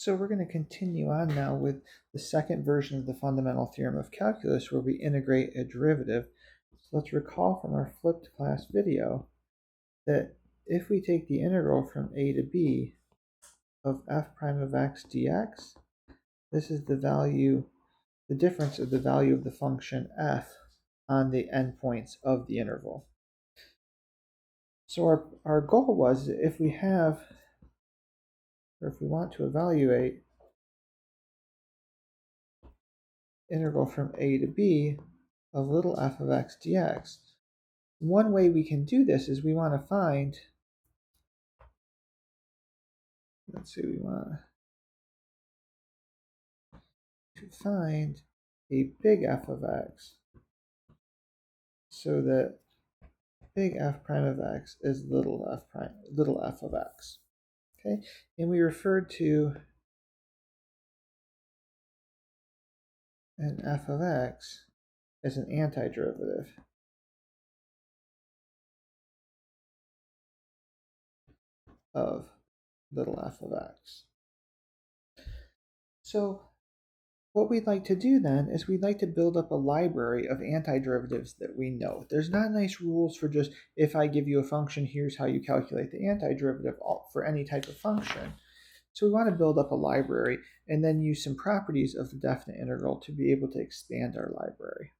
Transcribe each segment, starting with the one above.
So we're going to continue on now with the second version of the Fundamental Theorem of Calculus, where we integrate a derivative. So let's recall from our flipped class video that if we take the integral from a to b of f prime of x dx, this is the difference of the value of the function f on the endpoints of the interval. So our goal was, if we want to evaluate integral from a to b of little f of x dx, one way we can do this is we want to find, we want to find a big f of x, so that big f prime of x is little f of x. Okay, and we referred to an f of x as an antiderivative of little f of x. So what we'd like to do then is we'd like to build up a library of antiderivatives that we know. There's not nice rules for just, if I give you a function, here's how you calculate the antiderivative for any type of function. So we want to build up a library and then use some properties of the definite integral to be able to expand our library.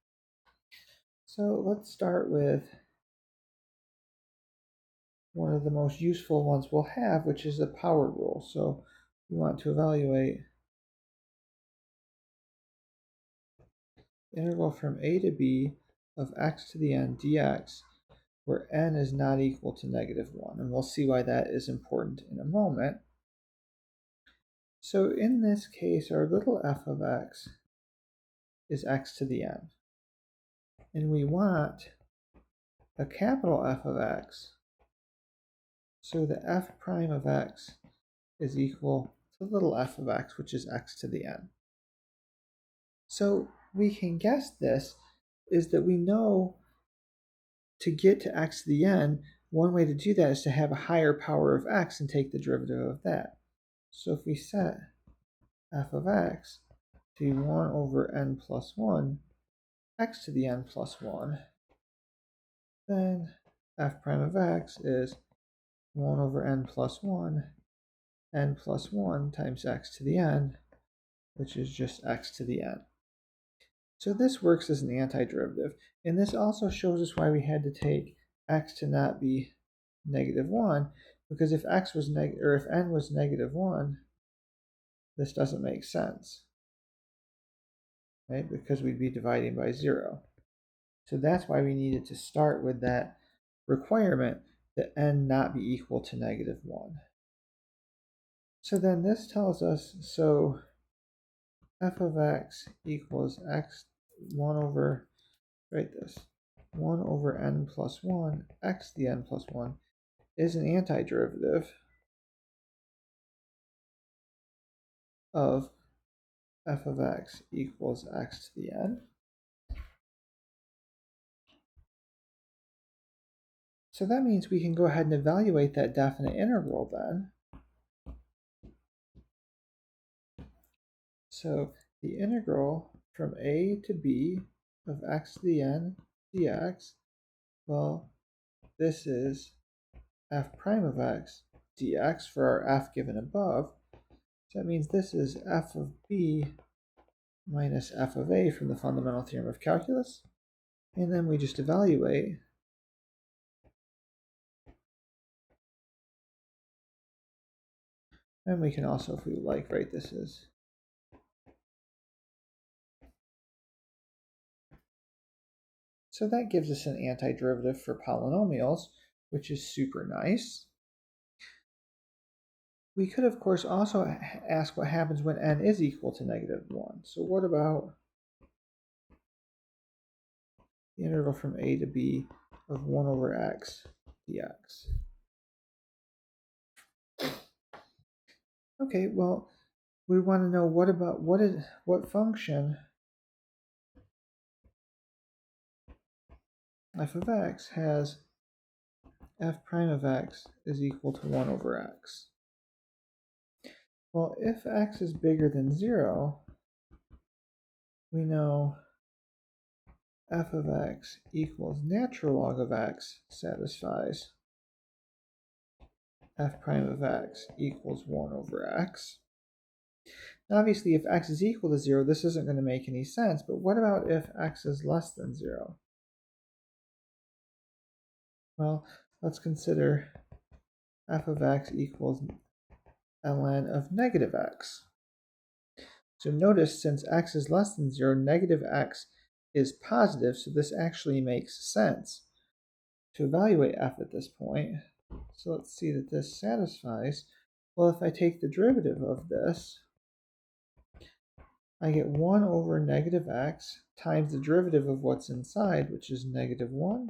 So let's start with one of the most useful ones we'll have, which is the power rule. So we want to evaluate integral from a to b of x to the n dx, where n is not equal to -1. And we'll see why that is important in a moment. So in this case, our little f of x is x to the n. And we want a capital F of x, so the f prime of x is equal to little f of x, which is x to the n. So we can guess this is that we know to get to x to the n, one way to do that is to have a higher power of x and take the derivative of that. So if we set f of x to be 1 over n plus 1, x to the n plus 1, then f prime of x is 1 over n plus 1, n plus 1 times x to the n, which is just x to the n. So this works as an antiderivative, and this also shows us why we had to take x to not be -1, because if x was if n was -1, this doesn't make sense, right? Because we'd be dividing by 0. So that's why we needed to start with that requirement that n not be equal to -1. So then this tells us, so f of x equals x 1 over, write this, 1 over n plus 1, x to the n plus 1, is an antiderivative of f of x equals x to the n. So that means we can go ahead and evaluate that definite integral then. So the integral from a to b of x to the n dx, well, this is f prime of x dx for our f given above. So that means this is f of b minus f of a from the Fundamental Theorem of Calculus. And then we just evaluate. And we can also, if we like, write this as so that gives us an antiderivative for polynomials, which is super nice. We could, of course, also ask what happens when n is equal to -1. So what about the integral from a to b of 1 over x dx? Okay, well, we want to know what function f of x has f prime of x is equal to 1 over x. Well, if x is bigger than 0, we know f of x equals natural log of x satisfies f prime of x equals 1 over x. Now, obviously, if x is equal to 0, this isn't going to make any sense, but what about if x is less than 0? Well, let's consider f of x equals ln of negative x. So notice, since x is less than 0, negative x is positive, so this actually makes sense to evaluate f at this point. So let's see that this satisfies. Well, if I take the derivative of this, I get 1 over negative x times the derivative of what's inside, which is negative 1.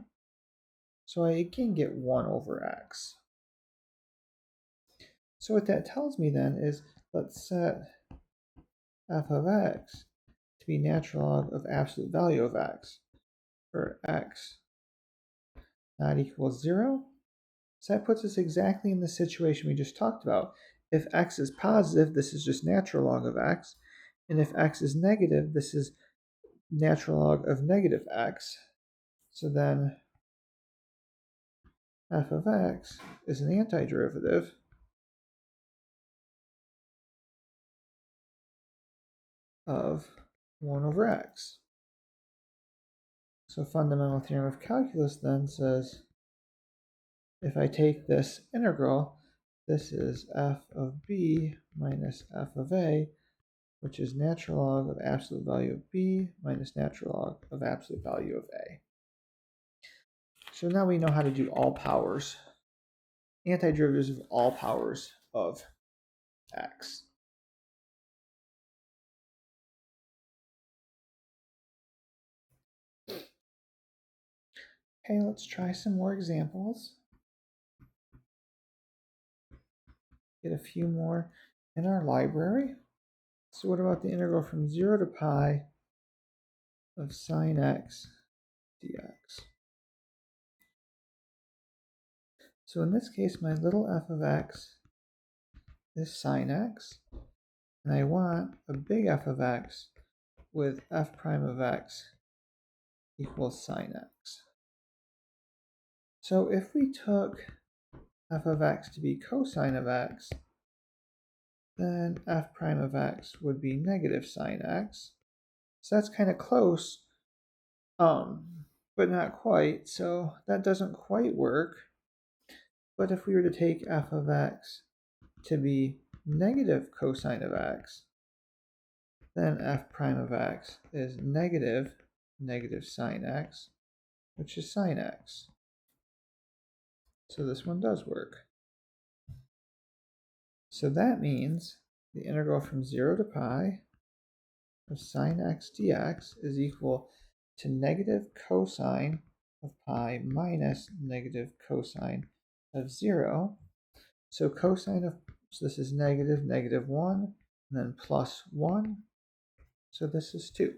So I again get 1 over x. So what that tells me then is, let's set f of x to be natural log of absolute value of x, for x not equals 0. So that puts us exactly in the situation we just talked about. If x is positive, this is just natural log of x. And if x is negative, this is natural log of negative x. So then f of x is an antiderivative of 1 over x. So Fundamental Theorem of Calculus then says, if I take this integral, this is f of b minus f of a, which is natural log of absolute value of b minus natural log of absolute value of a. So now we know how to do all powers, antiderivatives of all powers of x. Okay, let's try some more examples. Get a few more in our library. So what about the integral from 0 to pi of sine x dx? So in this case, my little f of x is sine x, and I want a big f of x with f prime of x equals sine x. So if we took f of x to be cosine of x, then f prime of x would be negative sine x. So that's kind of close, but not quite. So that doesn't quite work. But if we were to take f of x to be negative cosine of x, then f prime of x is negative sine x, which is sine x. So this one does work. So that means the integral from 0 to pi of sine x dx is equal to negative cosine of pi minus negative cosine of 0. So cosine of, so this is negative, negative 1, and then plus 1. So this is 2.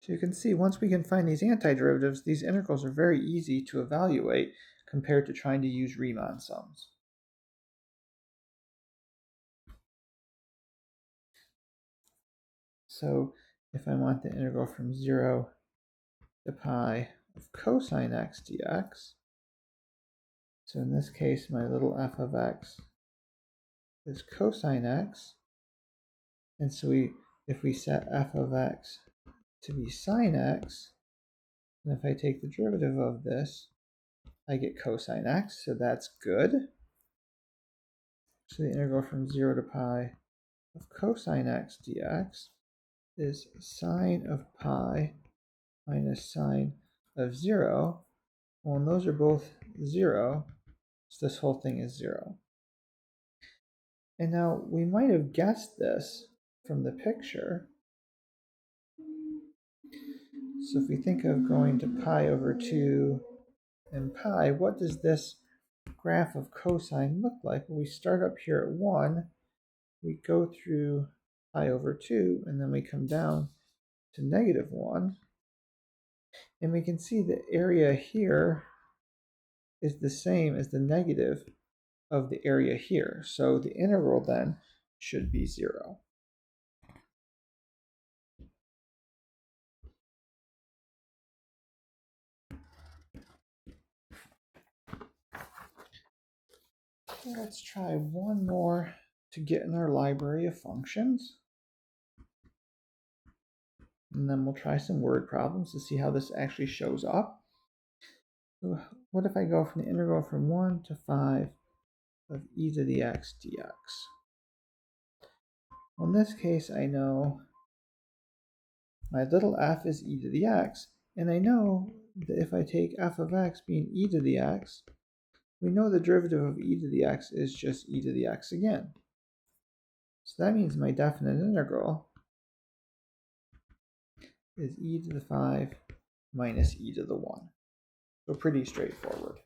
So you can see, once we can find these antiderivatives, these integrals are very easy to evaluate compared to trying to use Riemann sums. So if I want the integral from 0 to pi of cosine x dx, so in this case, my little f of x is cosine x, and so if we set f of x to be sine x, and if I take the derivative of this, I get cosine x, so that's good. So the integral from 0 to pi of cosine x dx is sine of pi minus sine of 0. Well, and those are both 0, so this whole thing is 0. And now we might have guessed this from the picture. So if we think of going to pi over 2 and pi, what does this graph of cosine look like? Well, we start up here at 1, we go through pi over 2, and then we come down to negative 1. And we can see the area here is the same as the negative of the area here. So the integral then should be 0. Okay, let's try one more to get in our library of functions. And then we'll try some word problems to see how this actually shows up. So what if I go from the integral from 1 to 5 of e to the x dx? Well, in this case, I know my little f is e to the x, and I know that if I take f of x being e to the x, we know the derivative of e to the x is just e to the x again. So that means my definite integral is e to the 5 minus e to the 1. So pretty straightforward.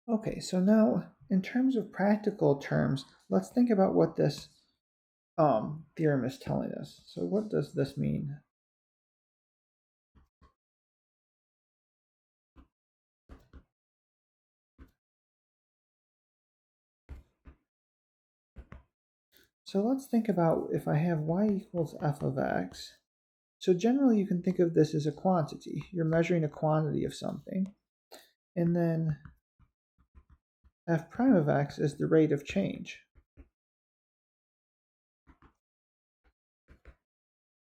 Okay, so now in terms of practical terms, let's think about what this theorem is telling us. So what does this mean? So let's think about if I have y equals f of x. So generally you can think of this as a quantity. You're measuring a quantity of something. And then f prime of x is the rate of change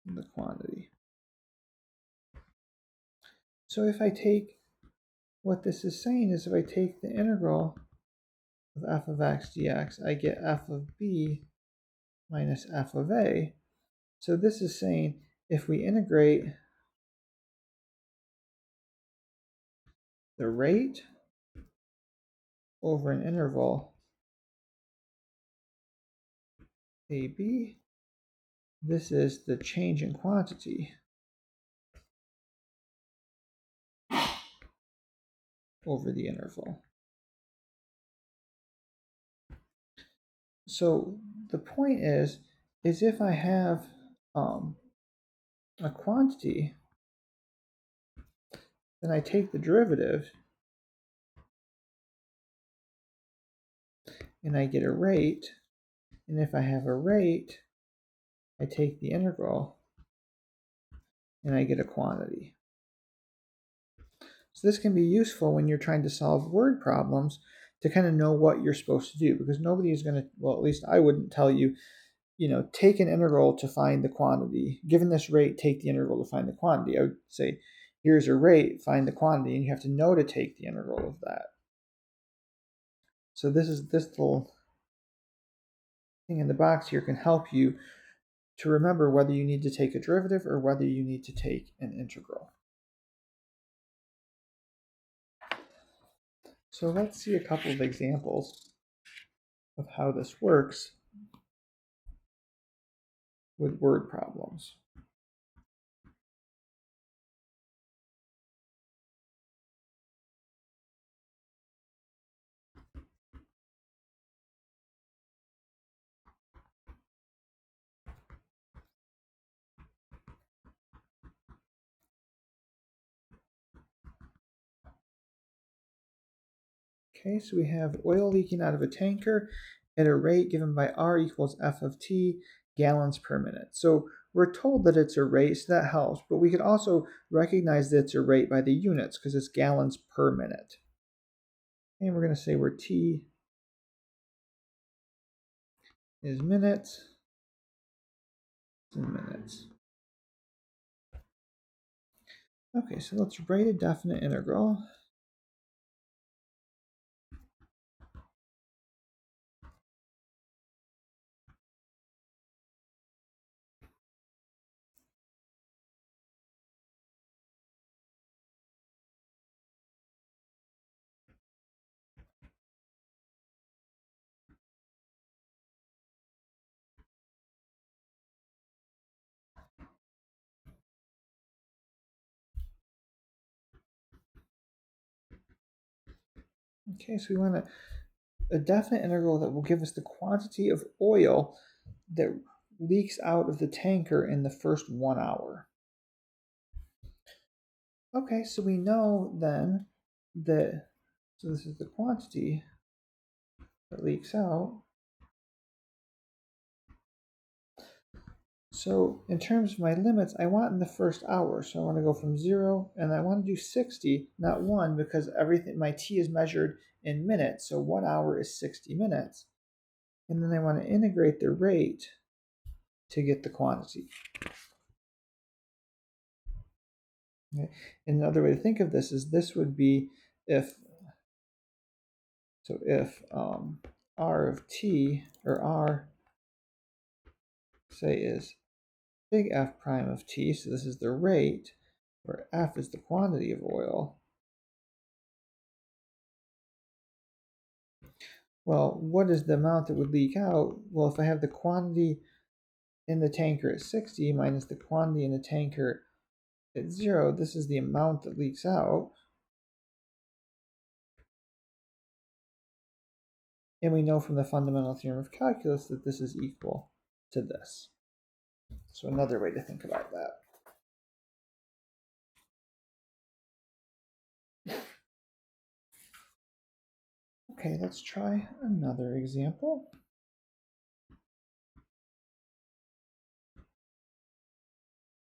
in the quantity. So if I take, what this is saying is if I take the integral of f of x dx, I get f of b minus f of a. So this is saying if we integrate the rate over an interval ab, this is the change in quantity over the interval. So the point is if I have a quantity, then I take the derivative and I get a rate. And if I have a rate, I take the integral and I get a quantity. So this can be useful when you're trying to solve word problems to kind of know what you're supposed to do, because nobody is going to, well, at least I wouldn't tell you, take an integral to find the quantity. Given this rate, take the integral to find the quantity. I would say, here's a rate, find the quantity, and you have to know to take the integral of that. So this little thing in the box here can help you to remember whether you need to take a derivative or whether you need to take an integral. So let's see a couple of examples of how this works with word problems. Okay, so we have oil leaking out of a tanker at a rate given by R equals F of T gallons per minute. So we're told that it's a rate, so that helps, but we could also recognize that it's a rate by the units because it's gallons per minute. And we're going to say where T is minutes in minutes. Okay, so let's write a definite integral. Okay, so we want a definite integral that will give us the quantity of oil that leaks out of the tanker in the first 1 hour. Okay, so we know then that, so this is the quantity that leaks out. So in terms of my limits, I want in the first hour. So I want to go from 0, and I want to do 60, not 1, because everything, my t is measured in minutes. So 1 hour is 60 minutes. And then I want to integrate the rate to get the quantity. Okay. And another way to think of this is this would be if r of t, or r, say, is big F prime of t, so this is the rate, where F is the quantity of oil. Well, what is the amount that would leak out? Well, if I have the quantity in the tanker at 60 minus the quantity in the tanker at 0, this is the amount that leaks out. And we know from the Fundamental Theorem of Calculus that this is equal to this. So another way to think about that. Okay, let's try another example.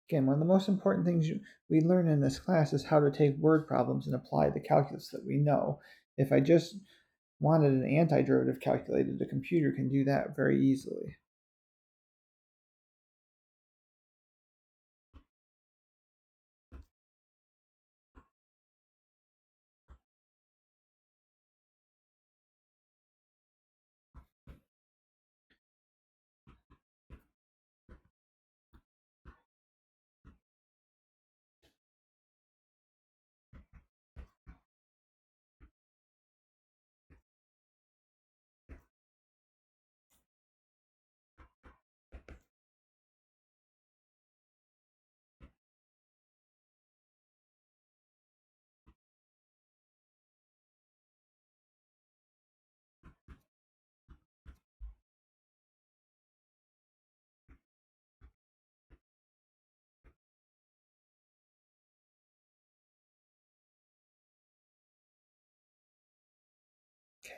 Again, one of the most important things we learn in this class is how to take word problems and apply the calculus that we know. If I just wanted an antiderivative calculated, the computer can do that very easily.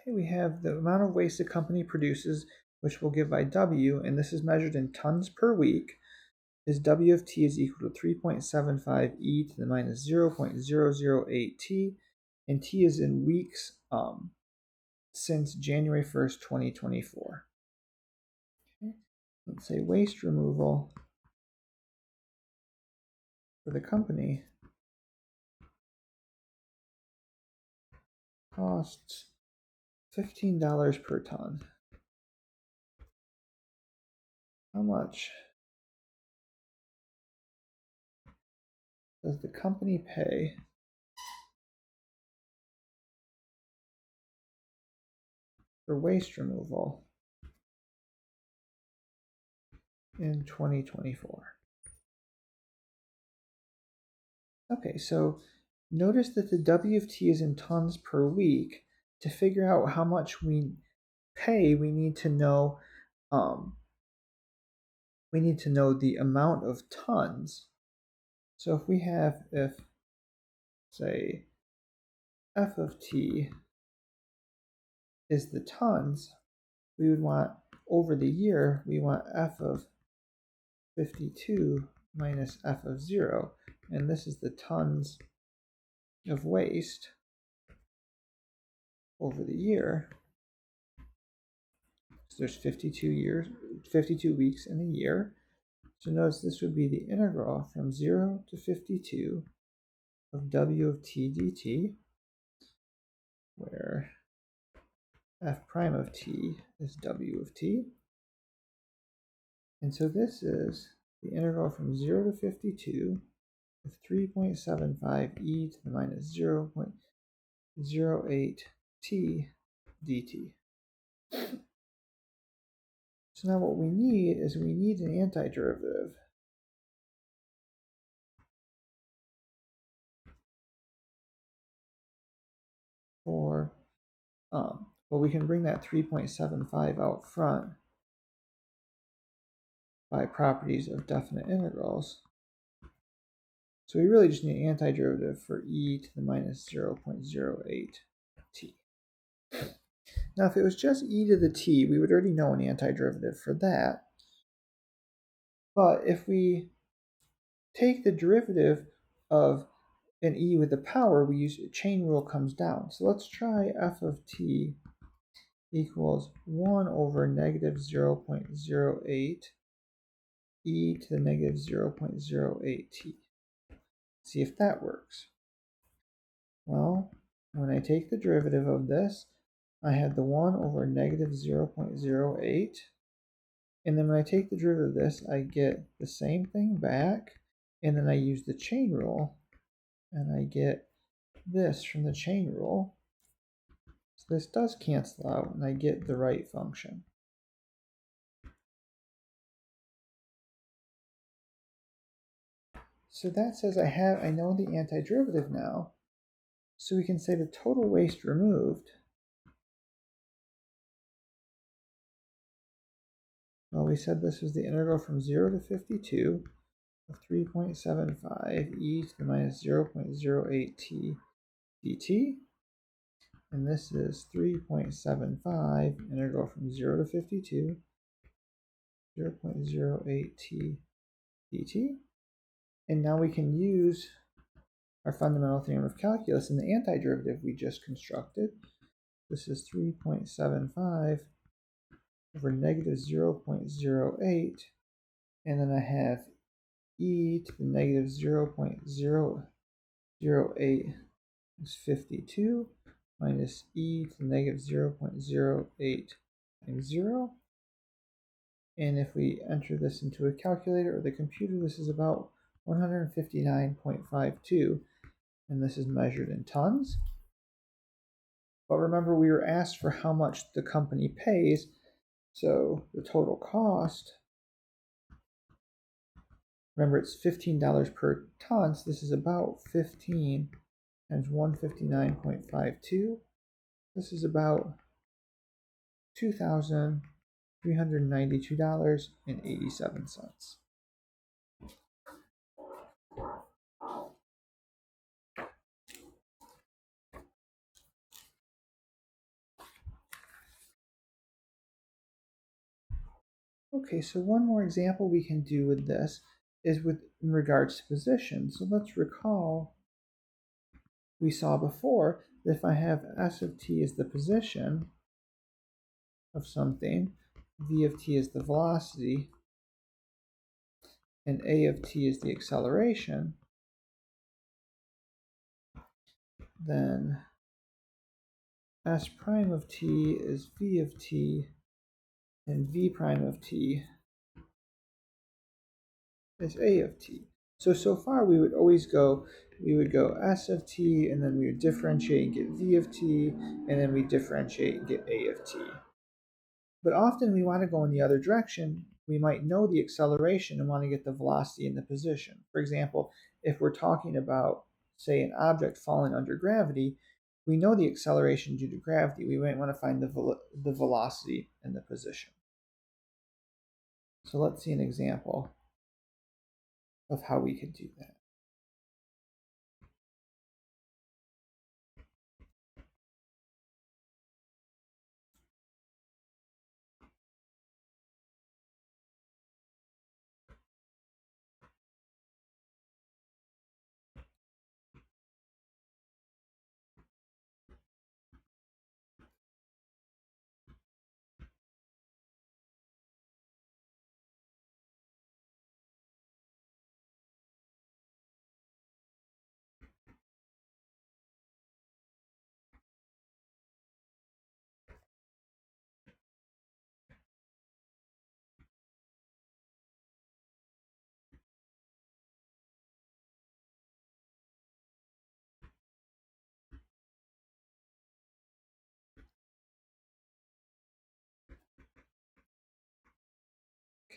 Okay, we have the amount of waste the company produces, which we'll give by W, and this is measured in tons per week, is W of t is equal to 3.75 e to the minus 0.008 t, and t is in weeks since January 1st, 2024. Okay. Let's say waste removal for the company costs $15 per ton. How much does the company pay for waste removal in 2024? Okay, so notice that the W of t is in tons per week. To figure out how much we pay, we need to know the amount of tons. So if we have, say, F of t is the tons, we would want, over the year, we want F of 52 minus F of 0, and this is the tons of waste over the year. So there's 52 weeks in a year. So notice this would be the integral from 0 to 52 of W of t dt, where F prime of t is W of t. And so this is the integral from 0 to 52 of 3.75 e to the minus 0.08 t dt. So now what we need is an antiderivative for, well, we can bring that 3.75 out front by properties of definite integrals. So we really just need an antiderivative for e to the minus 0.08 t. Now, if it was just e to the t, we would already know an antiderivative for that. But if we take the derivative of an e with the power, we use chain rule comes down. So let's try f of t equals 1 over negative 0.08 e to the negative 0.08 t. See if that works. Well, when I take the derivative of this, I have the 1 over negative 0.08. And then when I take the derivative of this, I get the same thing back. And then I use the chain rule, and I get this from the chain rule. So this does cancel out, and I get the right function. So that says I know the antiderivative now. So we can say the total waste removed. Well, we said this was the integral from 0 to 52 of 3.75 e to the minus 0.08 t dt. And this is 3.75 integral from 0 to 52, 0.08 t dt. And now we can use our fundamental theorem of calculus in the antiderivative we just constructed. This is 3.75 over negative 0.08, and then I have e to the negative 0.008 is 52 minus e to the negative 0.08 times 0. And if we enter this into a calculator or the computer, this is about 159.52, and this is measured in tons. But remember, we were asked for how much the company pays, so the total cost, remember it's $15 per ton, so this is about 15 times 159.52. This is about $2,392.87. Okay, so one more example we can do with this is in regards to position. So let's recall we saw before that if I have s of t as the position of something, v of t is the velocity, and a of t is the acceleration, then s prime of t is v of t, and v prime of t is a of t. So far we would always go, s of t, and then we would differentiate and get v of t, and then we differentiate and get a of t. But often we want to go in the other direction. We might know the acceleration and want to get the velocity and the position. For example, if we're talking about, say, an object falling under gravity, we know the acceleration due to gravity. We might want to find the velocity and the position. So let's see an example of how we could do that.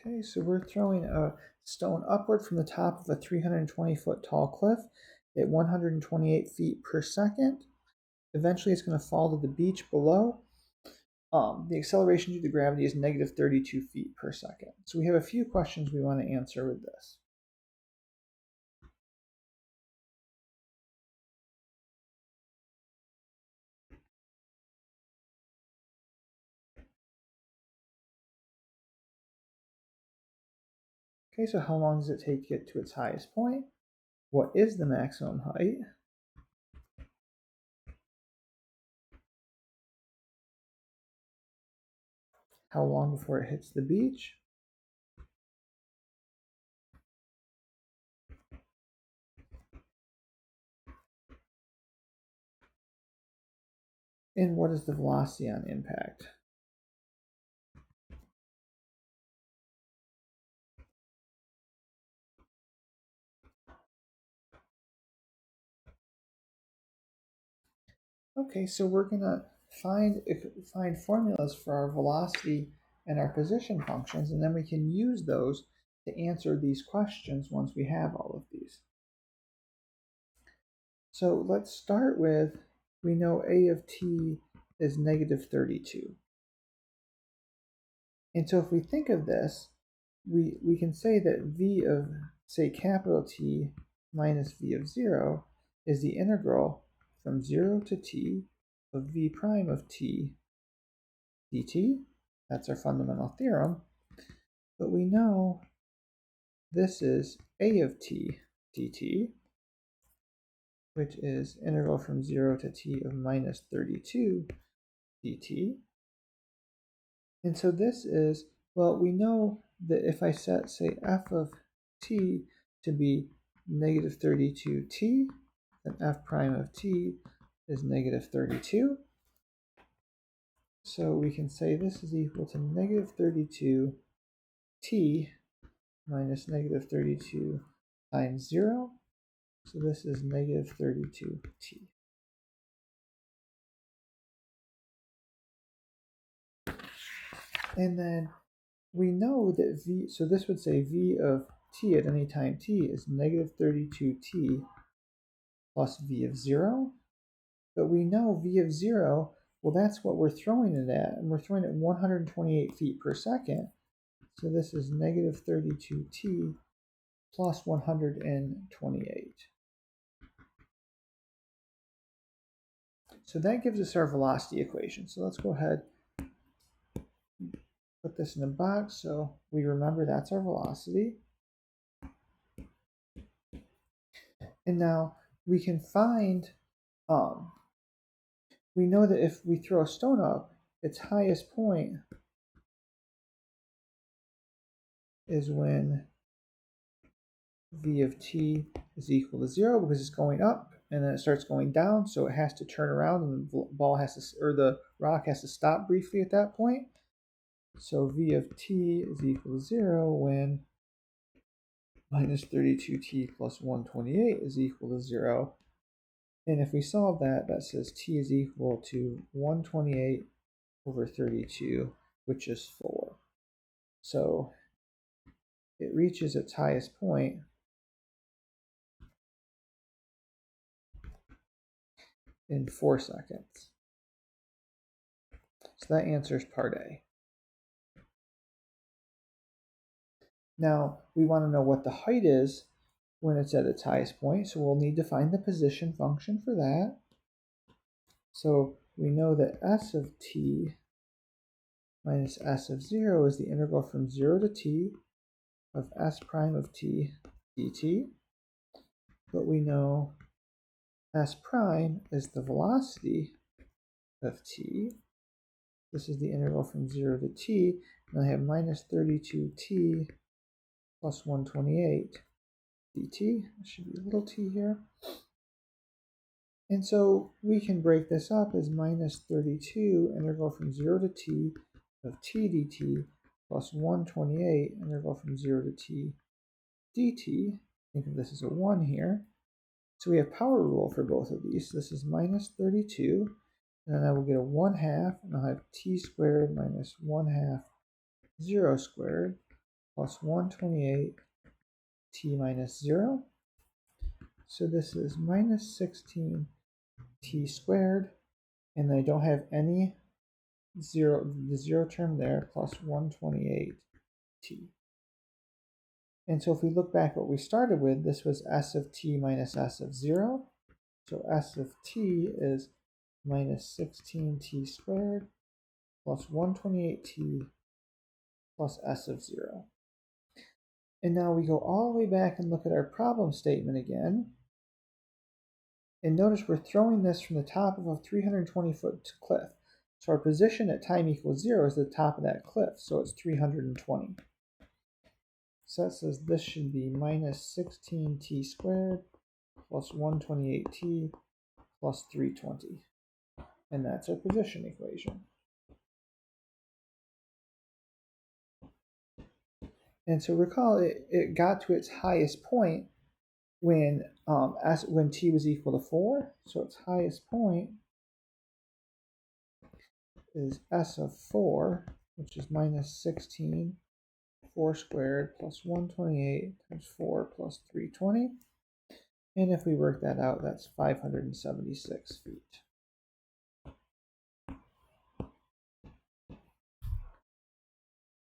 Okay, so we're throwing a stone upward from the top of a 320-foot tall cliff at 128 feet per second. Eventually, it's going to fall to the beach below. The acceleration due to gravity is negative 32 feet per second. So we have a few questions we want to answer with this. Okay, so how long does it take to get to its highest point? What is the maximum height? How long before it hits the beach? And what is the velocity on impact? Okay, so we're gonna find formulas for our velocity and our position functions, and then we can use those to answer these questions once we have all of these. So let's start with, we know a of t is negative 32. And so if we think of this, we can say that v of, say, capital T minus v of 0 is the integral from 0 to t of v prime of t dt. That's our fundamental theorem. But we know this is a of t dt, which is integral from 0 to t of minus 32 dt. And so this is, well, we know that if I set, say, f of t to be negative 32t, then f prime of t is negative 32. So we can say this is equal to negative 32t minus negative 32 times 0. So this is negative 32t. And then we know that v, so this would say v of t at any time t is negative 32t plus v of 0. But we know v of 0, well, that's what we're throwing it at, and we're throwing it at 128 feet per second. So this is negative 32t plus 128. So that gives us our velocity equation. So let's go ahead, put this in a box so we remember that's our velocity. And now we can find, we know that if we throw a stone up, its highest point is when v of t is equal to 0, because it's going up and then it starts going down, so it has to turn around and the ball has to, or the rock has to stop briefly at that point. So v of t is equal to 0 when minus 32t plus 128 is equal to 0. And if we solve that, that says t is equal to 128 over 32, which is 4. So it reaches its highest point in 4 seconds. So that answers part A. Now, we want to know what the height is when it's at its highest point, so we'll need to find the position function for that. So we know that s of t minus s of 0 is the integral from 0 to t of s prime of t dt. But we know s prime is the velocity of t. This is the integral from 0 to t, and I have minus 32t plus 128 dt. There should be a little t here. And so we can break this up as minus 32 integral from 0 to t of t dt plus 128 integral from 0 to t dt. Think of this as a 1 here. So we have power rule for both of these. So this is minus 32, and then I will get a 1/2, and I'll have t squared minus 1/2 0 squared plus 128 t minus 0. So this is minus 16 t squared, and I don't have any the 0 term there, plus 128 t. And so if we look back what we started with, this was s of t minus s of 0. So s of t is minus 16t squared plus 128t plus s of 0. And now we go all the way back and look at our problem statement again. And notice we're throwing this from the top of a 320-foot cliff. So our position at time equals 0 is the top of that cliff, so it's 320. So that says this should be minus 16t squared plus 128t plus 320. And that's our position equation. And so recall it got to its highest point when t was equal to 4. So its highest point is s of 4, which is minus 16, 4 squared plus 128 times 4 plus 320. And if we work that out, that's 576 feet.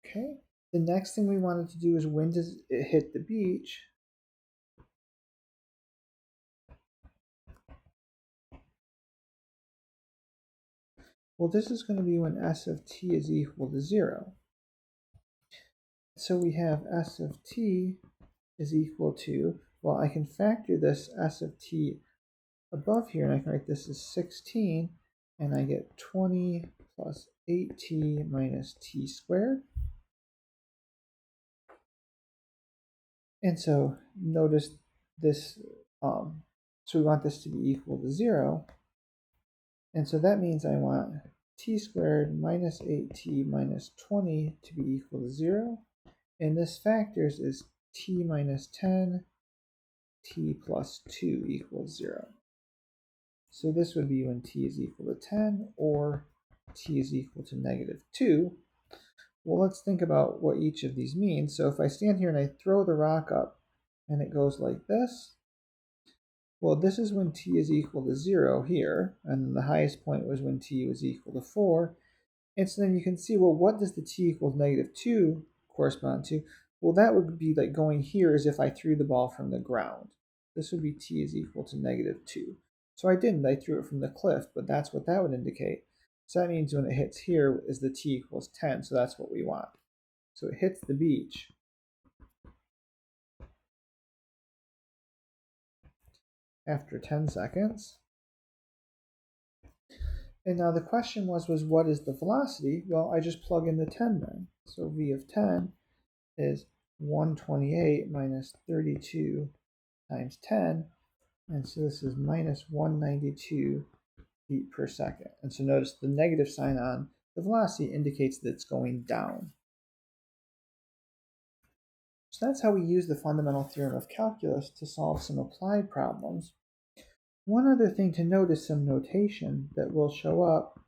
Okay, the next thing we wanted to do is when does it hit the beach? Well, this is going to be when s of t is equal to 0. So we have s of t is equal to, well, I can factor this s of t above here, and I can write this as 16, and I get 20 plus 8t minus t squared. And so notice this, so we want this to be equal to 0. And so that means I want t squared minus 8t minus 20 to be equal to 0. And this factors is t minus 10, t plus 2 equals 0. So this would be when t is equal to 10 or t is equal to negative 2. Well, let's think about what each of these means. So if I stand here and I throw the rock up and it goes like this, well, this is when t is equal to 0 here, and the highest point was when t was equal to 4. And so then you can see, well, what does the t equals negative 2 correspond to? Well, that would be like going here as if I threw the ball from the ground. This would be t is equal to negative 2. So I didn't, I threw it from the cliff, but that's what that would indicate. So that means when it hits here is the t equals 10, so that's what we want. So it hits the beach after 10 seconds. And now the question was what is the velocity? Well, I just plug in the 10 then. So v of 10 is 128 minus 32 times 10. And so this is minus 192 feet per second. And so notice the negative sign on the velocity indicates that it's going down. So that's how we use the fundamental theorem of calculus to solve some applied problems. One other thing to note is some notation that will show up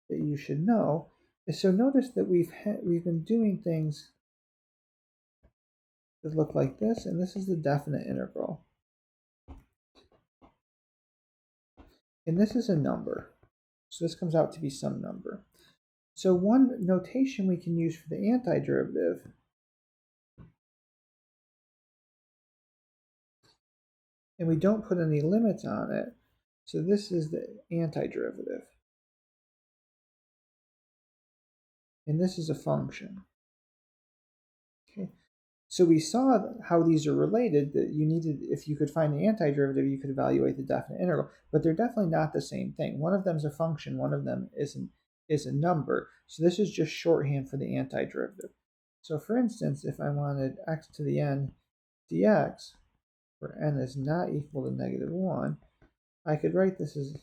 that you should know. So notice that we've been doing things that look like this, and this is the definite integral. And this is a number. So this comes out to be some number. So one notation we can use for the antiderivative and we don't put any limits on it. So this is the antiderivative. And this is a function. Okay. So we saw how these are related, that you needed, if you could find the antiderivative, you could evaluate the definite integral, but they're definitely not the same thing. One of them is a function, one of them is a number. So this is just shorthand for the antiderivative. So for instance, if I wanted x to the n dx, where n is not equal to negative 1, I could write this as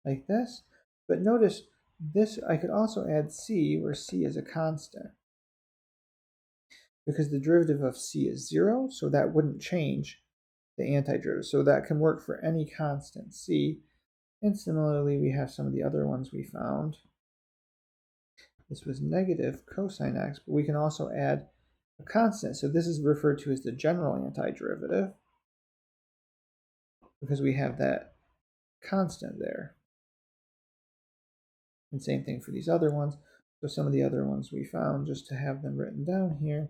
like this. But notice this, I could also add c, where c is a constant, because the derivative of c is 0, so that wouldn't change the antiderivative. So that can work for any constant c. And similarly, we have some of the other ones we found. This was negative cosine x, but we can also add a constant. So this is referred to as the general antiderivative, because we have that constant there. And same thing for these other ones. So some of the other ones we found, just to have them written down here.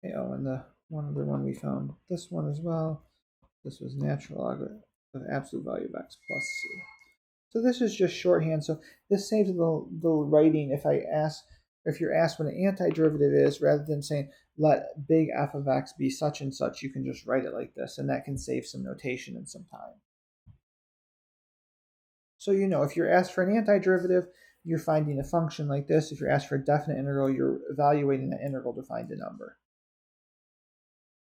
Okay, oh, and the one other one we found, this one as well. This was natural log of absolute value of x plus c. So this is just shorthand. So this saves the writing if you're asked what an antiderivative is, rather than saying let big f of x be such and such, you can just write it like this, and that can save some notation and some time. So if you're asked for an antiderivative, you're finding a function like this. If you're asked for a definite integral, you're evaluating that integral to find a number.